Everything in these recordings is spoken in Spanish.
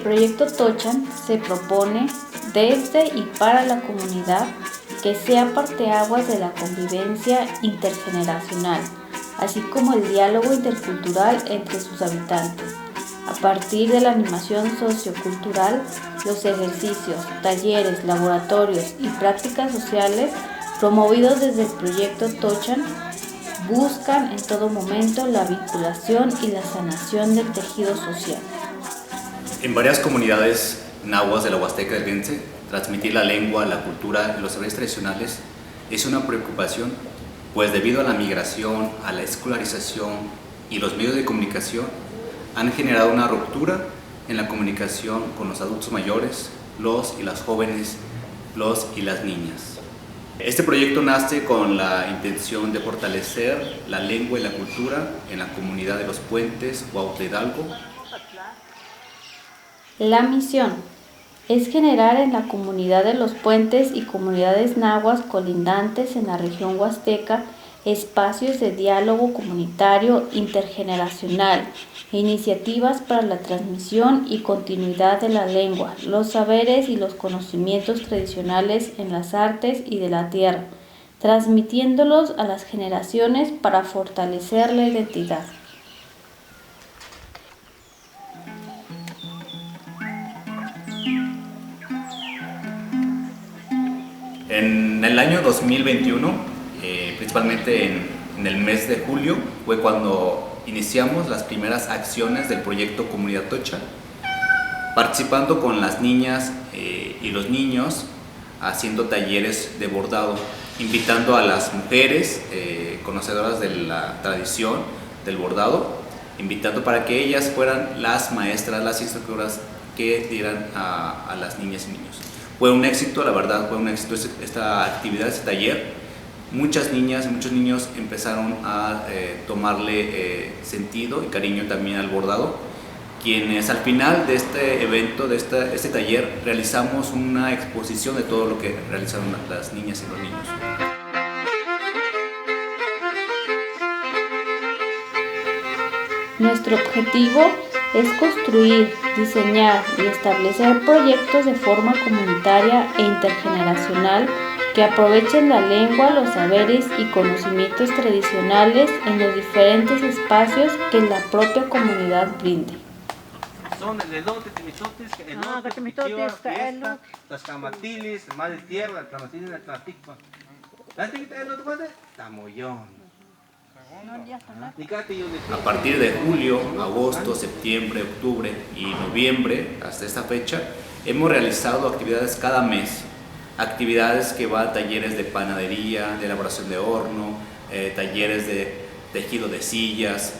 proyecto Tochan se propone desde y para la comunidad que sea parteaguas de la convivencia intergeneracional, así como el diálogo intercultural entre sus habitantes. A partir de la animación sociocultural, los ejercicios, talleres, laboratorios y prácticas sociales promovidos desde el proyecto Tochan buscan en todo momento la vinculación y la sanación del tejido social. En varias comunidades nahuas de la Huasteca del Lince, transmitir la lengua, la cultura y los saberes tradicionales es una preocupación, pues debido a la migración, a la escolarización y los medios de comunicación han generado una ruptura en la comunicación con los adultos mayores, los y las jóvenes, los y las niñas. Este proyecto nace con la intención de fortalecer la lengua y la cultura en la comunidad de Los Puentes, Huautla Hidalgo. La misión es generar en la comunidad de Los Puentes y comunidades nahuas colindantes en la región huasteca espacios de diálogo comunitario intergeneracional e iniciativas para la transmisión y continuidad de la lengua, los saberes y los conocimientos tradicionales en las artes y de la tierra, transmitiéndolos a las generaciones para fortalecer la identidad. En el año 2021, principalmente en el mes de julio, fue cuando iniciamos las primeras acciones del proyecto Comunidad Tochan, participando con las niñas y los niños haciendo talleres de bordado, invitando a las mujeres conocedoras de la tradición del bordado, invitando para que ellas fueran las maestras, las instructoras que dieran a las niñas y niños. Fue un éxito, la verdad, fue un éxito esta actividad, este taller. Muchas niñas y muchos niños empezaron a tomarle sentido y cariño también al bordado, quienes al final de este evento, de este taller, realizamos una exposición de todo lo que realizaron las niñas y los niños. Nuestro objetivo es construir, diseñar y establecer proyectos de forma comunitaria e intergeneracional que aprovechen la lengua, los saberes y conocimientos tradicionales en los diferentes espacios que la propia comunidad brinde. Son el elote, temitotes, fiesta, las camatilis, madre tierra, las camatilis, la tlaticpa. ¿La tiquita elote cuál es? Tamoyón. A partir de julio, agosto, septiembre, octubre y noviembre, hasta esta fecha, hemos realizado actividades cada mes. Actividades que van a talleres de panadería, de elaboración de horno, talleres de tejido de sillas,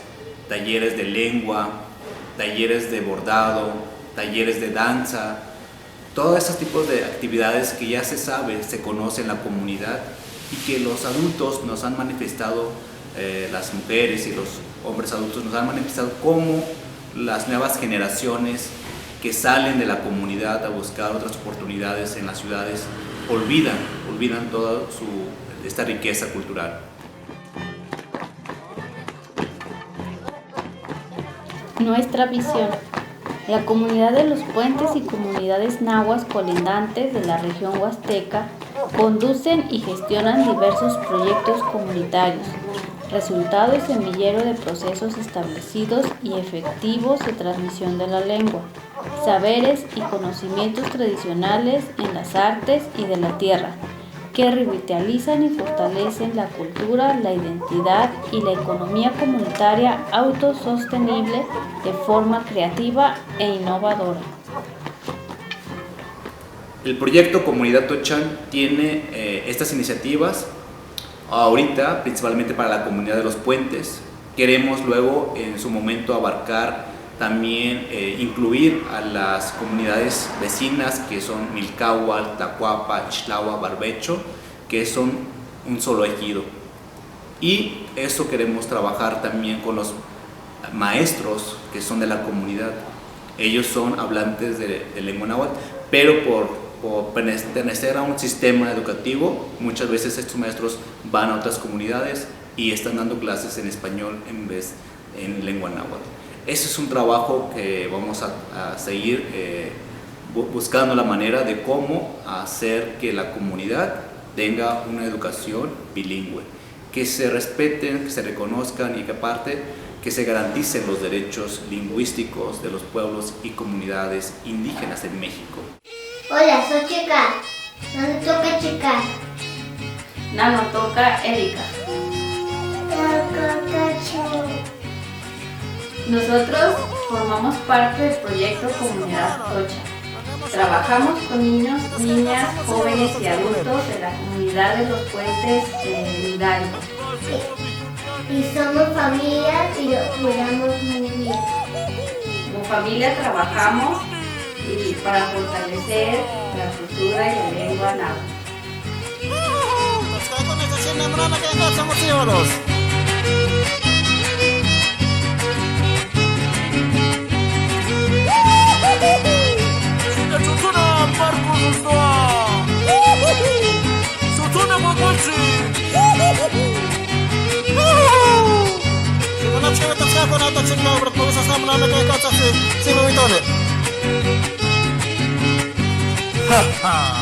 talleres de lengua, talleres de bordado, talleres de danza. Todos esos tipos de actividades que ya se sabe, se conoce en la comunidad y que los adultos nos han manifestado, las mujeres y los hombres adultos nos han manifestado como las nuevas generaciones que salen de la comunidad a buscar otras oportunidades en las ciudades olvidan toda esta riqueza cultural. Nuestra visión. La comunidad de Los Puentes y comunidades nahuas colindantes de la región huasteca conducen y gestionan diversos proyectos comunitarios, resultado y semillero de procesos establecidos y efectivos de transmisión de la lengua, saberes y conocimientos tradicionales en las artes y de la tierra, que revitalizan y fortalecen la cultura, la identidad y la economía comunitaria autosostenible de forma creativa e innovadora. El proyecto Comunidad Tochan tiene estas iniciativas ahorita principalmente para la comunidad de Los Puentes. Queremos luego en su momento abarcar también incluir a las comunidades vecinas que son Milcáhuatl, Tacuapa, Ixtlahua, Barbecho, que son un solo ejido. Y eso queremos trabajar también con los maestros que son de la comunidad. Ellos son hablantes de lengua náhuatl, pero por pertenecer a un sistema educativo, muchas veces estos maestros van a otras comunidades y están dando clases en español en vez en lengua náhuatl. Ese es un trabajo que vamos a seguir buscando la manera de cómo hacer que la comunidad tenga una educación bilingüe, que se respeten, que se reconozcan y que aparte que se garanticen los derechos lingüísticos de los pueblos y comunidades indígenas en México. Hola, soy Chica. ¿Dónde toca Chica? Nano toca Erika. Nosotros formamos parte del proyecto Comunidad Tocha. Trabajamos con niños, niñas, jóvenes y adultos de la comunidad de los puentes de Hidalgo. Y somos familia y lo cuidamos muy bien. Como familia trabajamos y para fortalecer la cultura y la lengua náhuatl. Ha ha!